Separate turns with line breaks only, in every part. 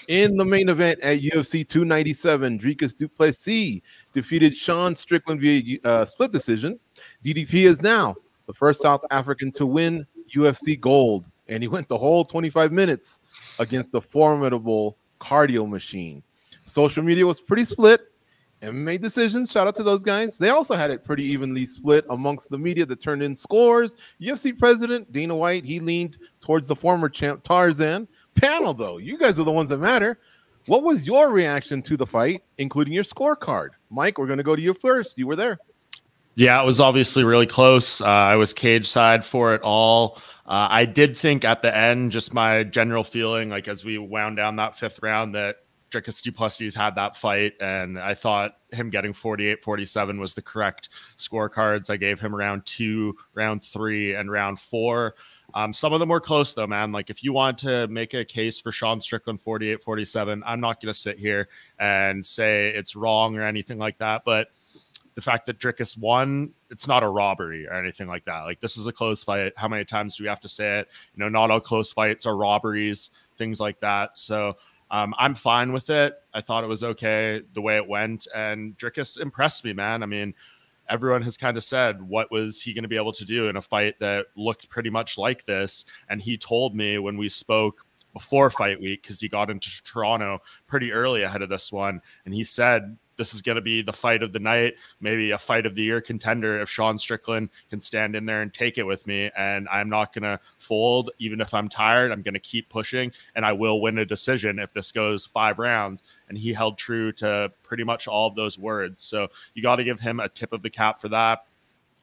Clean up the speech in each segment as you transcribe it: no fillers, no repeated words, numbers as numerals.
In the main event at UFC 297, Dricus Du Plessis defeated Sean Strickland via split decision. DDP is now the first South African to win UFC gold, and he went the whole 25 minutes against a formidable cardio machine. Social media was pretty split and made decisions. Shout out to those guys. They also had it pretty evenly split amongst the media that turned in scores. UFC president Dana White, he leaned towards the former champ Tarzan. Panel, though, you guys are the ones that matter. What was your reaction to the fight, including your scorecard? Mike, we're going to go to you first. You were there.
Yeah, it was obviously really close. I was cage side for it all. I did think at the end, just my general feeling, like as we wound down that 5th round, that Dricus Du Plessis had that fight, and I thought him getting 48-47 was the correct scorecards. I gave him round 2, round 3, and round 4. Some of them were close, though, man. Like, if you want to make a case for Sean Strickland 48-47, I'm not going to sit here and say it's wrong or anything like that. But the fact that Dricus won, it's not a robbery or anything like that. Like, this is a close fight. How many times do we have to say it? You know, not all close fights are robberies, things like that. So I'm fine with it. I thought it was okay the way it went. And Dricus impressed me, man. I mean, everyone has kind of said, what was he going to be able to do in a fight that looked pretty much like this? And he told me when we spoke before fight week, because he got into Toronto pretty early ahead of this one, and he said, this is going to be the fight of the night, maybe a fight of the year contender if Sean Strickland can stand in there and take it with me. And I'm not going to fold. Even if I'm tired, I'm going to keep pushing, and I will win a decision if this goes 5 rounds. And he held true to pretty much all of those words. So you got to give him a tip of the cap for that.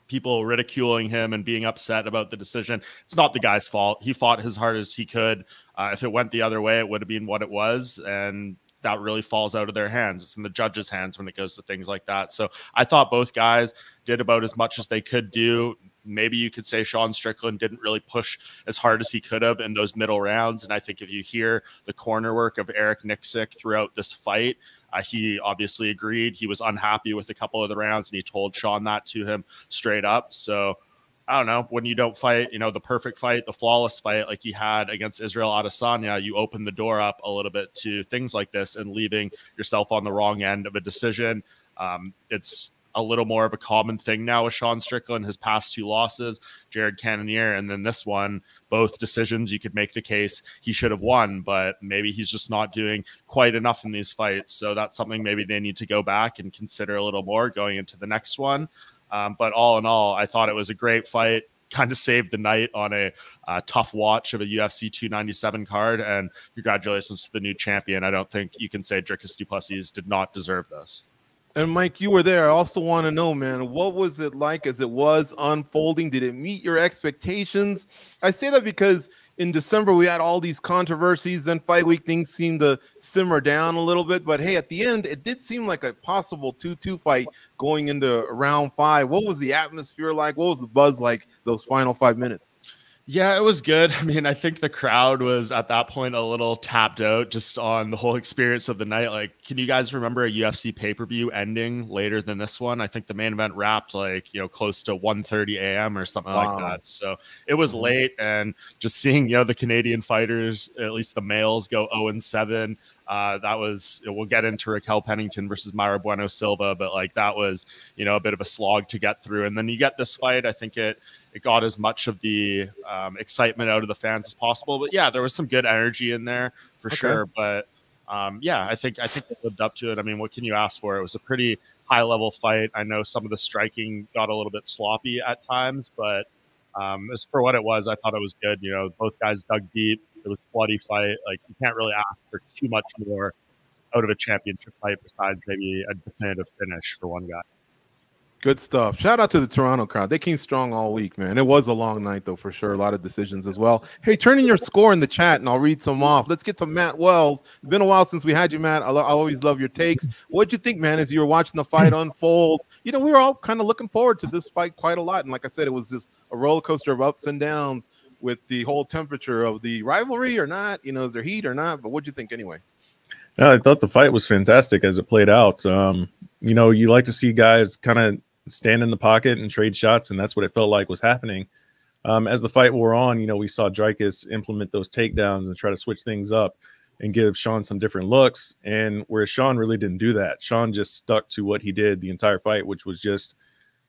People ridiculing him and being upset about the decision, it's not the guy's fault. He fought as hard as he could. If it went the other way, it would have been what it was. And that really falls out of their hands. It's in the judges' hands when it goes to things like that. So I thought both guys did about as much as they could do. Maybe you could say Sean Strickland didn't really push as hard as he could have in those middle rounds. And I think if you hear the corner work of Eric Nixick throughout this fight, he obviously agreed. He was unhappy with a couple of the rounds, and he told Sean that to him straight up. So I don't know, when you don't fight, you know, the perfect fight, the flawless fight like he had against Israel Adesanya, you open the door up a little bit to things like this and leaving yourself on the wrong end of a decision. It's a little more of a common thing now with Sean Strickland, his past 2 losses, Jared Cannonier, and then this one, both decisions. You could make the case he should have won, but maybe he's just not doing quite enough in these fights. So that's something maybe they need to go back and consider a little more going into the next one. But all in all, I thought it was a great fight, kind of saved the night on a tough watch of a UFC 297 card. And congratulations to the new champion. I don't think you can say Dricus Du Plessis did not deserve this.
And Mike, you were there. I also want to know, man, what was it like as it was unfolding? Did it meet your expectations? I say that because in December, we had all these controversies. Then fight week, things seemed to simmer down a little bit. But hey, at the end, it did seem like a possible 2-2 fight going into round 5. What was the atmosphere like? What was the buzz like those final 5 minutes?
Yeah, it was good. I mean, I think the crowd was at that point a little tapped out just on the whole experience of the night. Like, can you guys remember a UFC pay-per-view ending later than this one? I think the main event wrapped like, you know, close to 1:30 a.m. or something like that. So it was late, and just seeing, you know, the Canadian fighters, at least the males, go 0-7. That was, we'll get into Raquel Pennington versus Mayra Bueno Silva, but like that was, you know, a bit of a slog to get through. And then you get this fight. I think it got as much of the excitement out of the fans as possible. But yeah, there was some good energy in there for sure. But yeah, I think it lived up to it. I mean, what can you ask for? It was a pretty high level fight. I know some of the striking got a little bit sloppy at times, but as for what it was, I thought it was good. You know, both guys dug deep. It was a bloody fight. Like, you can't really ask for too much more out of a championship fight besides maybe a definitive finish for one guy.
Good stuff. Shout out to the Toronto crowd. They came strong all week, man. It was a long night, though, for sure. A lot of decisions as well. Hey, turn in your score in the chat, and I'll read some off. Let's get to Matt Wells. It's been a while since we had you, Matt. I always love your takes. What'd you think, man, as you were watching the fight unfold? You know, we were all kind of looking forward to this fight quite a lot. And like I said, it was just a roller coaster of ups and downs with the whole temperature of the rivalry or not. You know, is there heat or not? But what'd you think anyway?
Yeah, I thought the fight was fantastic as it played out. You know, you like to see guys kind of stand in the pocket and trade shots, and that's what it felt like was happening. As the fight wore on, you know, we saw Dricus implement those takedowns and try to switch things up. and give Sean some different looks. And whereas Sean really didn't do that. Sean just stuck to what he did the entire fight, which was just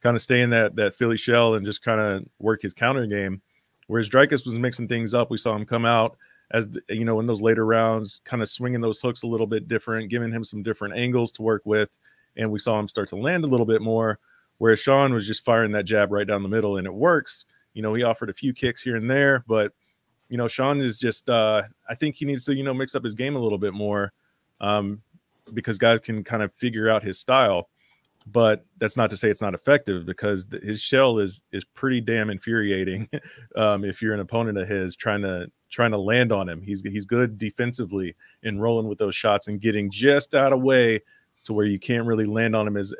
kind of stay in that Philly shell and just kind of work his counter game. Whereas Dricus was mixing things up. We saw him come out as, you know, in those later rounds, kind of swinging those hooks a little bit different, giving him some different angles to work with. And we saw him start to land a little bit more, whereas Sean was just firing that jab right down the middle, and it works. You know, he offered a few kicks here and there, but, you know, Sean is just, I think he needs to, you know, mix up his game a little bit more, because guys can kind of figure out his style. But that's not to say it's not effective, because his shell is pretty damn infuriating. If you're an opponent of his trying to land on him, he's good defensively in rolling with those shots and getting just out of way to where you can't really land on him as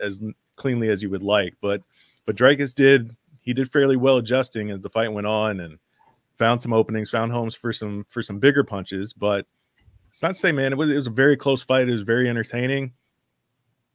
cleanly as you would like. But Dricus did fairly well adjusting as the fight went on, and found some openings, found homes for some bigger punches. But it's not to say, man, it was a very close fight. It was very entertaining.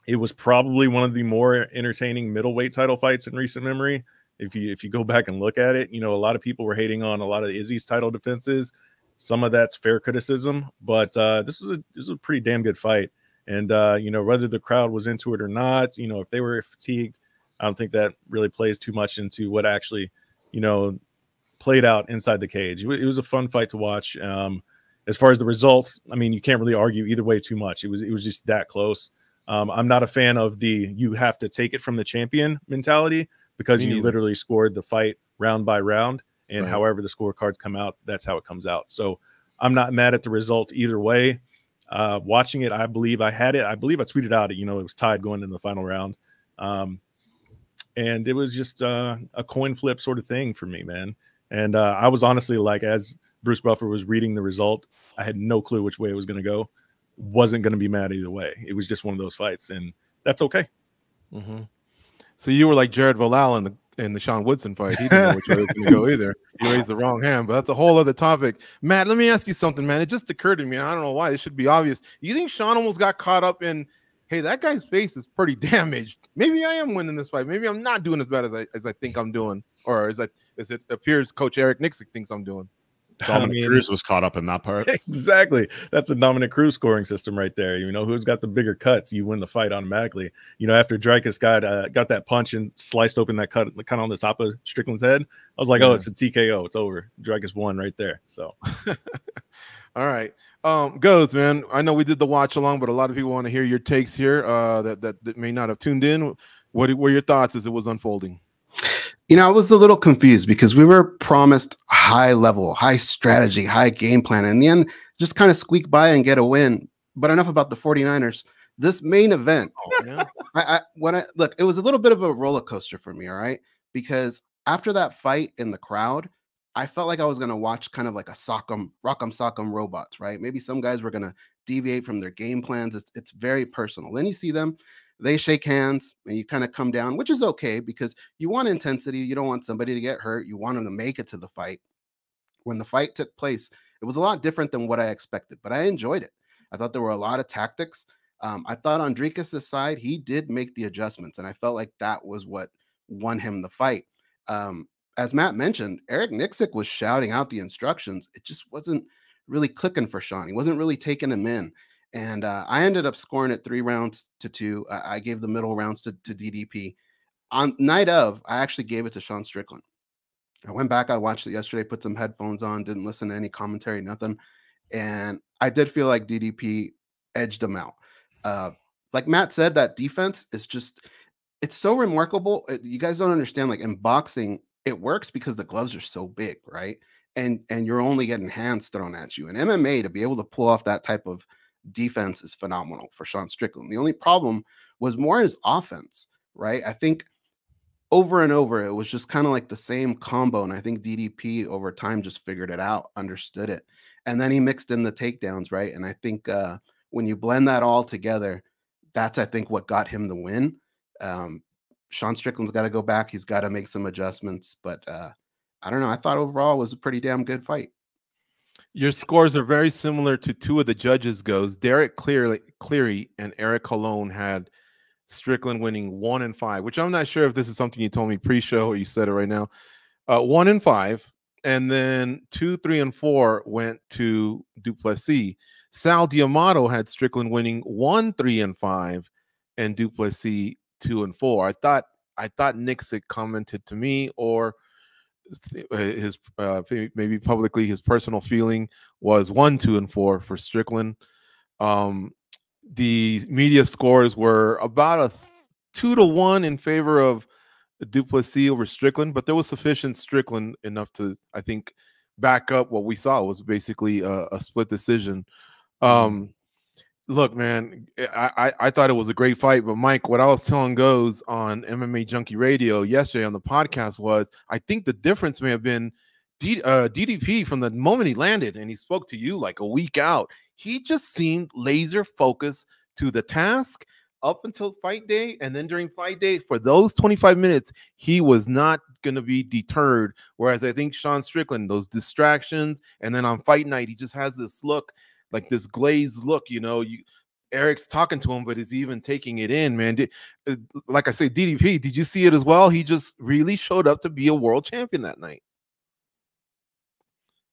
It was probably one of the more entertaining middleweight title fights in recent memory. If you go back and look at it, you know, a lot of people were hating on a lot of Izzy's title defenses. Some of that's fair criticism, but this was a pretty damn good fight. And you know, whether the crowd was into it or not, you know, if they were fatigued, I don't think that really plays too much into what actually, you know, played out inside the cage. It was a fun fight to watch. As far as the results, I mean, you can't really argue either way too much. It was just that close. I'm not a fan of the you have to take it from the champion mentality, because you literally scored the fight round by round, and however the scorecards come out, that's how it comes out. So I'm not mad at the result either way. Watching it, I believe I tweeted out it, you know, it was tied going into the final round. And it was just a coin flip sort of thing for me, man. And I was honestly like, as Bruce Buffer was reading the result, I had no clue which way it was going to go. Wasn't going to be mad either way. It was just one of those fights, and that's okay.
Mm-hmm. So you were like Jared Valal in the Sean Woodson fight. He didn't know which way it was going to go either. He raised the wrong hand, but that's a whole other topic. Matt, let me ask you something, man. It just occurred to me, and I don't know why. It should be obvious. You think Sean almost got caught up in, hey, that guy's face is pretty damaged. Maybe I am winning this fight. Maybe I'm not doing as bad as I think I'm doing, or as it appears Coach Eric Nixick thinks I'm doing.
Dominic Cruz was caught up in that part.
Exactly. That's a Dominic Cruz scoring system right there. You know, who's got the bigger cuts, you win the fight automatically. You know, after Dricus got that punch and sliced open that cut kind of on the top of Strickland's head, I was like, oh, it's a TKO. It's over. Dricus won right there. So,
all right. Goes, man. I know we did the watch along, but a lot of people want to hear your takes here that may not have tuned in. What were your thoughts as it was unfolding?
You know, I was a little confused because we were promised high level, high strategy, high game plan. And in the end, just kind of squeak by and get a win. But enough about the 49ers. This main event, look, it was a little bit of a roller coaster for me, all right? Because after that fight in the crowd, I felt like I was going to watch kind of like a Rock'em Sock'em Robots, right? Maybe some guys were going to deviate from their game plans. It's very personal. Then you see them. They shake hands and you kind of come down, which is okay because you want intensity. You don't want somebody to get hurt. You want them to make it to the fight. When the fight took place, it was a lot different than what I expected, but I enjoyed it. I thought there were a lot of tactics. I thought on Dricus' side, he did make the adjustments, and I felt like that was what won him the fight. As Matt mentioned, Eric Nixick was shouting out the instructions. It just wasn't really clicking for Sean. He wasn't really taking him in. And I ended up scoring it 3-2. I gave the middle rounds to DDP. On night of, I actually gave it to Sean Strickland. I went back, I watched it yesterday, put some headphones on, didn't listen to any commentary, nothing. And I did feel like DDP edged him out. Like Matt said, that defense is just, it's so remarkable. You guys don't understand, like in boxing, it works because the gloves are so big, right? And you're only getting hands thrown at you. In MMA, to be able to pull off that type of defense is phenomenal for Sean Strickland. The only problem was more his offense, right? I think over and over, it was just kind of like the same combo. And I think DDP over time just figured it out, understood it. And then he mixed in the takedowns, right? And I think when you blend that all together, that's, I think, what got him the win. Sean Strickland's got to go back. He's got to make some adjustments. But I don't know. I thought overall it was a pretty damn good fight.
Your scores are very similar to two of the judges' goes. Derek Cleary and Eric Colon had Strickland winning 1-5, which I'm not sure if this is something you told me pre-show or you said it right now. 1-5, and then 2, 3, and 4 went to Du Plessis. Sal Diamato had Strickland winning 1-3-5 and Du Plessis 2-4. I thought Nick commented to me, or his maybe publicly, his personal feeling was 1-2-4 for Strickland. The media scores were about a 2-1 in favor of Du Plessis over Strickland, but there was sufficient Strickland enough to, I think, back up what we saw. It was basically a split decision. Look, man, I thought it was a great fight, but Mike, what I was telling Goes on MMA Junkie Radio yesterday on the podcast was, I think the difference may have been DDP from the moment he landed and he spoke to you like a week out. He just seemed laser focused to the task up until fight day, and then during fight day for those 25 minutes, he was not going to be deterred. Whereas I think Sean Strickland, those distractions, and then on fight night, he just has this look, like this glazed look, you know. Eric's talking to him, but is he even taking it in, man? Like I say, DDP, did you see it as well? He just really showed up to be a world champion that night.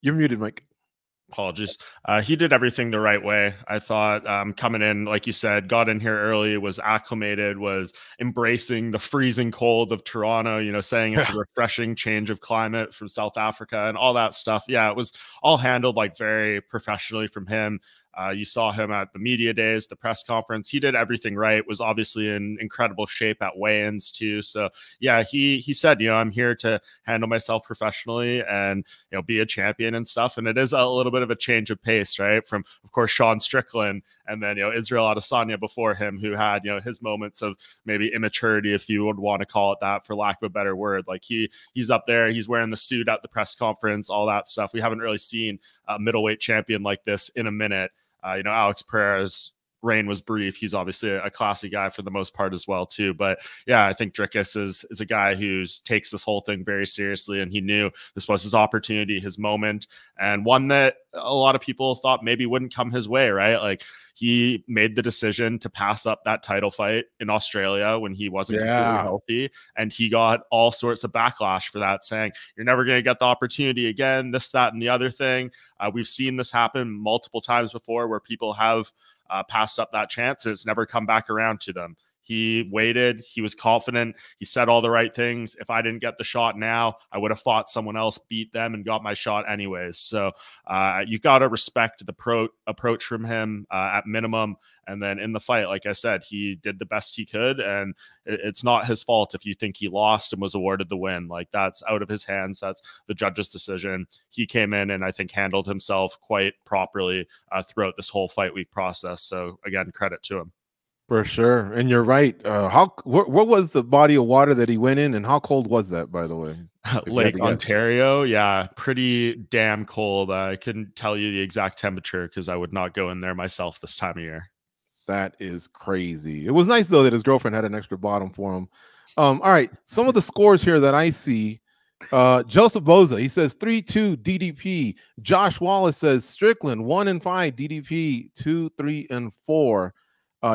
You're muted, Mike.
Apologies. He did everything the right way. I thought coming in, like you said, got in here early, was acclimated, was embracing the freezing cold of Toronto, you know, saying it's a refreshing change of climate from South Africa and all that stuff. Yeah, it was all handled like very professionally from him. You saw him at the media days, the press conference. He did everything right, was obviously in incredible shape at weigh-ins too. So yeah, he said, you know, I'm here to handle myself professionally and, you know, be a champion and stuff. And it is a little bit of a change of pace, right? From, of course, Sean Strickland, and then, you know, Israel Adesanya before him, who had, you know, his moments of maybe immaturity, if you would want to call it that, for lack of a better word. Like he's up there, he's wearing the suit at the press conference, all that stuff. We haven't really seen a middleweight champion like this in a minute. You know, Alex Pereira's reign was brief. He's obviously a classy guy for the most part as well too. But yeah, I think Dricus is a guy who takes this whole thing very seriously, and he knew this was his opportunity, his moment, and one that a lot of people thought maybe wouldn't come his way, right? Like, he made the decision to pass up that title fight in Australia when he wasn't completely healthy, and he got all sorts of backlash for that, saying you're never going to get the opportunity again, this, that, and the other thing. We've seen this happen multiple times before where people have passed up that chance and it's never come back around to them. He waited. He was confident. He said all the right things. If I didn't get the shot now, I would have fought someone else, beat them, and got my shot anyways. So you got to respect the approach from him at minimum. And then in the fight, like I said, he did the best he could. And it's not his fault if you think he lost and was awarded the win. Like, that's out of his hands. That's the judge's decision. He came in and I think handled himself quite properly throughout this whole fight week process. So again, credit to him.
For sure. And you're right. What was the body of water that he went in, and how cold was that, by the way?
Lake Ontario. Yeah, pretty damn cold. I couldn't tell you the exact temperature because I would not go in there myself this time of year.
That is crazy. It was nice, though, that his girlfriend had an extra bottom for him. All right. Some of the scores here that I see. Joseph Boza, he says 3-2 DDP. Josh Wallace says Strickland 1-5 DDP 2-3-4.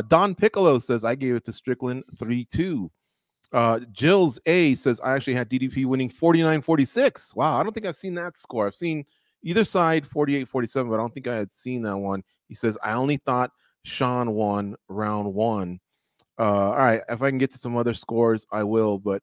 Don Piccolo says I gave it to Strickland 3-2. Jills A says I actually had DDP winning 49-46. Wow, I don't think I've seen that score. I've seen either side 48-47, but I don't think I had seen that one. He says I only thought Sean won round one. All right, if I can get to some other scores, I will. But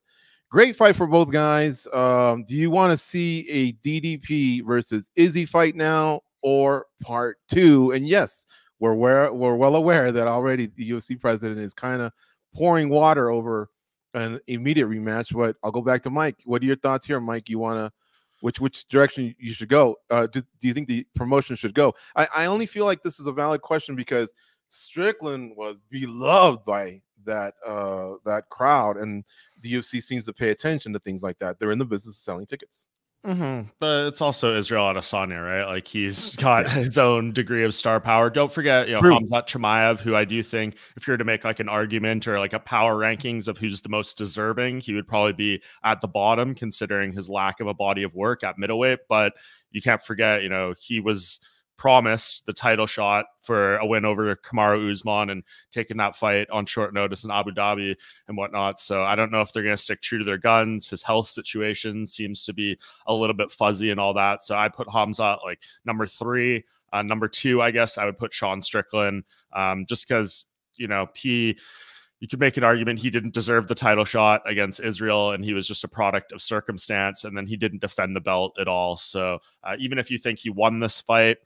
great fight for both guys. Do you want to see a DDP versus Izzy fight now, or part two? And yes, we're well aware that already the UFC president is kind of pouring water over an immediate rematch. But I'll go back to Mike. What are your thoughts here, Mike? You want to which direction you should go? Do you think the promotion should go? I only feel like this is a valid question because Strickland was beloved by that crowd, and the UFC seems to pay attention to things like that. They're in the business of selling tickets.
But it's also Israel Adesanya, right? Like, he's got his own degree of star power. Don't forget, you know, Khamzat Chimaev, who I do think, if you're to make like an argument or like a power rankings of who's the most deserving, he would probably be at the bottom considering his lack of a body of work at middleweight. But you can't forget, you know, he was promised the title shot for a win over Kamaru Usman and taking that fight on short notice in Abu Dhabi and whatnot. So I don't know if they're going to stick true to their guns. His health situation seems to be a little bit fuzzy and all that. So I put Khamzat like number 3. Number 2, I guess I would put Sean Strickland, just because, you know, you could make an argument he didn't deserve the title shot against Israel, and he was just a product of circumstance, and then he didn't defend the belt at all. So even if you think he won this fight,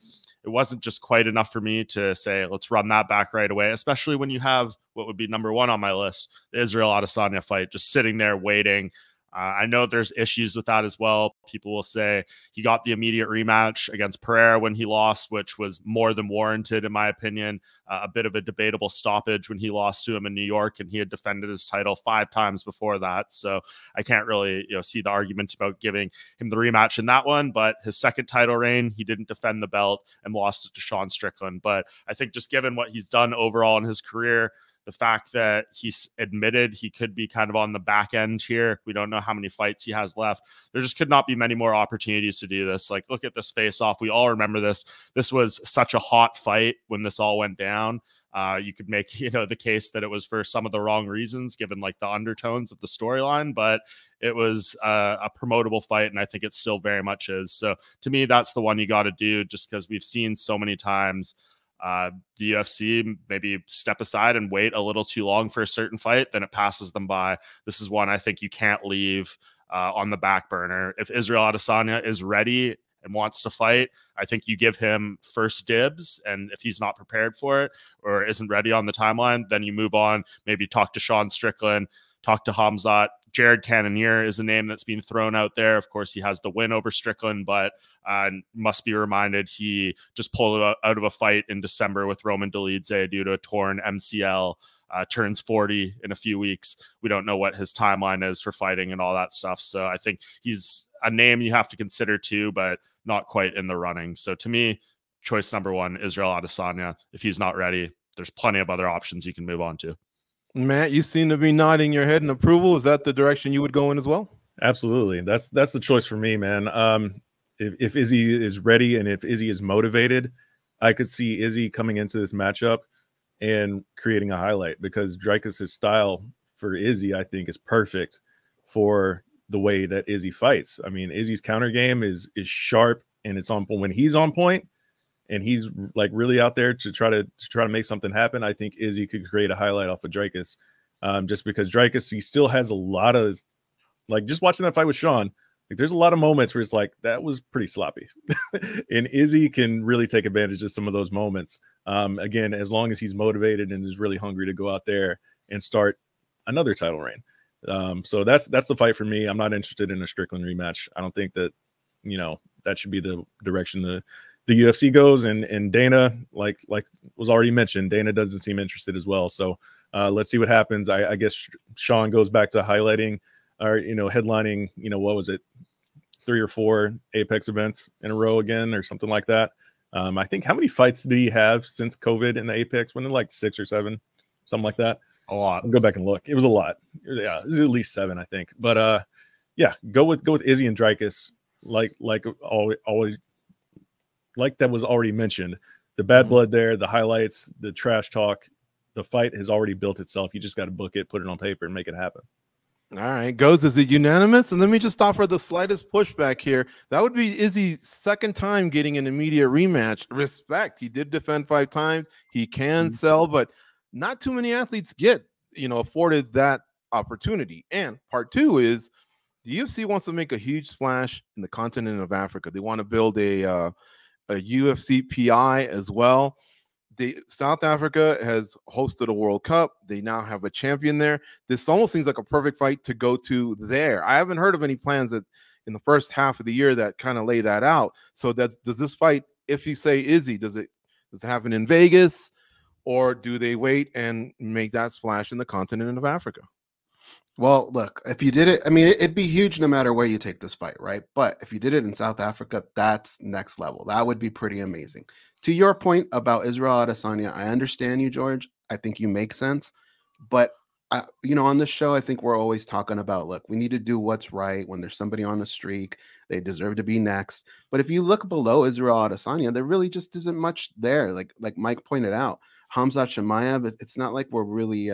it wasn't just quite enough for me to say, let's run that back right away, especially when you have what would be number 1 on my list, the Israel Adesanya fight, just sitting there waiting. I know there's issues with that as well. People will say he got the immediate rematch against Pereira when he lost, which was more than warranted, in my opinion. A bit of a debatable stoppage when he lost to him in New York, and he had defended his title 5 times before that. So I can't really, see the argument about giving him the rematch in that one. But his second title reign, he didn't defend the belt and lost it to Sean Strickland. But I think just given what he's done overall in his career, the fact that he's admitted he could be kind of on the back end here. We don't know how many fights he has left. There just could not be many more opportunities to do this. Like, look at this face-off. We all remember this. This was such a hot fight when this all went down. You could make, the case that it was for some of the wrong reasons, given like the undertones of the storyline, but it was a promotable fight, and I think it still very much is. So to me, that's the one you got to do, just because we've seen so many times the UFC maybe step aside and wait a little too long for a certain fight, then it passes them by. This is one I think you can't leave on the back burner. If Israel Adesanya is ready and wants to fight, I think you give him first dibs. And if he's not prepared for it or isn't ready on the timeline, then you move on, maybe talk to Sean Strickland, talk to Hamzat. Jared Cannonier is a name that's been thrown out there. Of course, he has the win over Strickland, but must be reminded he just pulled out of a fight in December with Roman Dolidze due to a torn MCL. Turns 40 in a few weeks. We don't know what his timeline is for fighting and all that stuff. So I think he's a name you have to consider too, but not quite in the running. So to me, choice number 1, Israel Adesanya. If he's not ready, there's plenty of other options you can move on to.
Matt, you seem to be nodding your head in approval. Is that the direction you would go in as well?
Absolutely. That's the choice for me, man. If Izzy is ready and if Izzy is motivated, I could see Izzy coming into this matchup and creating a highlight, because Dricus' style for Izzy, I think, is perfect for the way that Izzy fights. I mean, Izzy's counter game is sharp, and it's on point. When he's on point and he's like really out there to try to make something happen, I think Izzy could create a highlight off of Dricus. Just because Dricus, he still has a lot of, like, just watching that fight with Sean, like, there's a lot of moments where it's like, that was pretty sloppy. And Izzy can really take advantage of some of those moments. Again, as long as he's motivated and is really hungry to go out there and start another title reign. So that's the fight for me. I'm not interested in a Strickland rematch. I don't think that, that should be the direction the UFC goes. And Dana, like was already mentioned, Dana doesn't seem interested as well. So let's see what happens. I guess Sean goes back to highlighting or, headlining, what was it, 3 or 4 Apex events in a row again or something like that. I think, how many fights did he have since COVID in the Apex? Wasn't it like 6 or 7, something like that?
A lot.
I'll go back and look. It was a lot. Yeah, it was at least 7, I think. But yeah, go with Izzy and Dricus, like always, like that was already mentioned. The bad blood there, the highlights, the trash talk, the fight has already built itself. You just got to book it, put it on paper, and make it happen.
All right, is it unanimous? And let me just offer the slightest pushback here. That would be Izzy's second time getting an immediate rematch. Respect. He did defend 5 times. He can sell, but not too many athletes get, afforded that opportunity. And part 2 is the UFC wants to make a huge splash in the continent of Africa. They want to build a UFC PI as well. South Africa has hosted a World Cup. They now have a champion there. This almost seems like a perfect fight to go to there. I haven't heard of any plans that in the first half of the year that kind of lay that out. So does this fight, if you say Izzy, does it happen in Vegas, or do they wait and make that splash in the continent of Africa?
Well, look, if you did it, I mean, it'd be huge no matter where you take this fight, right? But if you did it in South Africa, that's next level. That would be pretty amazing. To your point about Israel Adesanya, I understand you, George. I think you make sense. But, on this show, I think we're always talking about, look, we need to do what's right. When there's somebody on a streak, they deserve to be next. But if you look below Israel Adesanya, there really just isn't much there. Like Mike pointed out, Hamzat Chimaev, it's not like we're really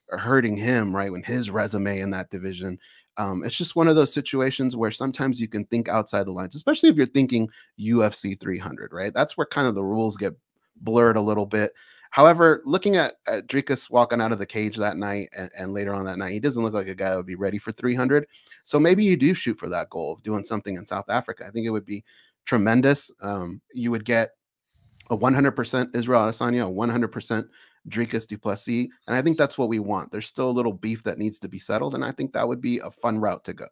hurting him, right, when his resume in that division. It's just one of those situations where sometimes you can think outside the lines, especially if you're thinking UFC 300, right? That's where kind of the rules get blurred a little bit. However, looking at Dricus walking out of the cage that night and later on that night, he doesn't look like a guy that would be ready for 300. So maybe you do shoot for that goal of doing something in South Africa. I think it would be tremendous. You would get a 100% Israel Adesanya, a 100% Dricus Du Plessis. And I think that's what we want. There's still a little beef that needs to be settled. And I think that would be a fun route to go.